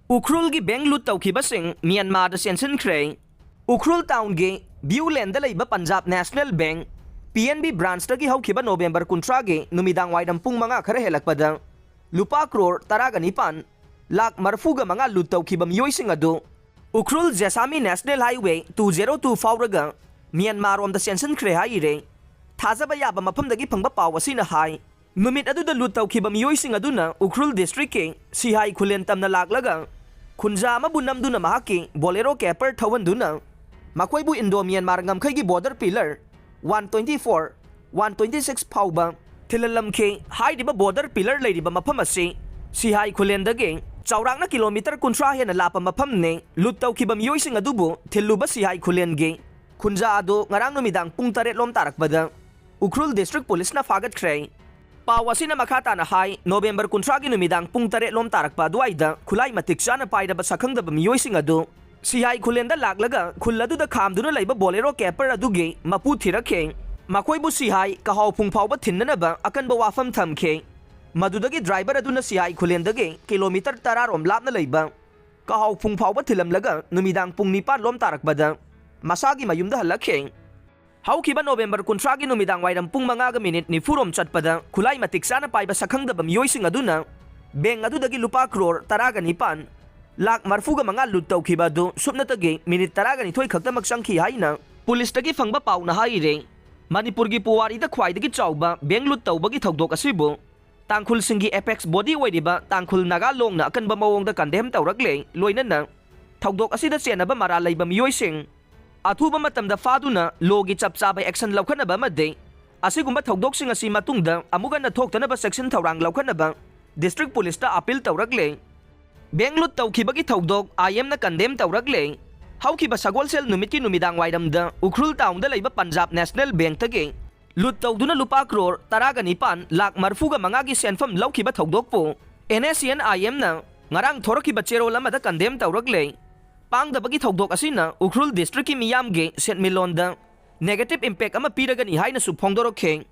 Ukhrul gi bank loot tawkhibasing Myanmar da sensinkhre. Ukhrul town gi Viewland da leiba Punjab National Bank PNB branch tagi hawkhiba November 13 gi numidang waidam pung mga khara helakpada lupa crore taraga nipan lak marfuga mga loot tawkhiba miyoy sing adu Ukhrul Jesami National Highway 202 fauraga Myanmar om da sensinkhre haire thazaba yaba mafam dagi phangba paw asina hai numit adu da loot tawkhiba miyoy sing aduna Ukhrul district ke Sihai Khulen tamna laklaga Khunja ama bunamduna mahaki bolero capper thawanduna makoibu Indo Myanmar ngamkhaigi border pillar 124 126 phauba thilalamkhe haidiba border pillar leidiba mafam asi Sihai Khulen dagi chawrangna kilometer 13 hena lapa mafam ne lut tawkhiba miyoy sing adubu thiluba Sihai Khulen ge khunja adu ngarang numidang pung 8 lom tarakbada Ukhrul district police na fagatkhre Pawasi na makata na hai November 13 gi numidang pung 8 lom tarakpa duaida khulai matik chana paidaba sakhangdaba miyoy sing adu Sihai Khulen da laklaga khuladu da khamduna leiba bolero capper aduge mapu thirakhe makoibu Sihai kahau phung phauba thinnanaba akanba wafam thamkhe madudagi driver aduna Sihai Khulen dage kilometer 10 rom lapna leiba kahau phung phauba thilamlaga numidang pung 9 lom tarakbada masagi mayumda halakhe Haukiba November 13 gi numidang waidam pung 5 minute ni furom chatpada khulai matik sana paiba sakhangdaba miyoy sing aduna beng adudagi lupa crore taraga nipan lak marfuga mga lut tawkhiba du supnatagi minute taraga ni thoi khakta maksangkhi haina police tagi phangba paw na haire Manipur gi puwari da khwaidagi chawba beng lut tawbagi thogdok asibu tangkhul singi apex body oidiba tangkhul naga long na akanba mawong da kandem tawrakle loinana thogdok asida chenaba mara leiba miyoy sing Athuba matamda faduna logi chapchaba action laukhanaba made asigumba thogdoksing asi matungda amuga na thoktanaba section thawrang laukhanaba district police ta appeal tawrakle Benglut tawkhibagi thogdok IM na condemn tawrakle hawkiba sagolsel numit ki numidang waidamda Ukhrul town da leiba Punjab National Bank tage lut tawduna lupa crore taraga nipan lak marfuga mangagi senfam laukiba thogdok po NSCN IM na ngarang thorokiba chero lamada condemn tawrakle Pangdabagi thogdok asina Ukhrul district ki miyam ge St. Milonda negative impact ama piragani haina su phongdorokhe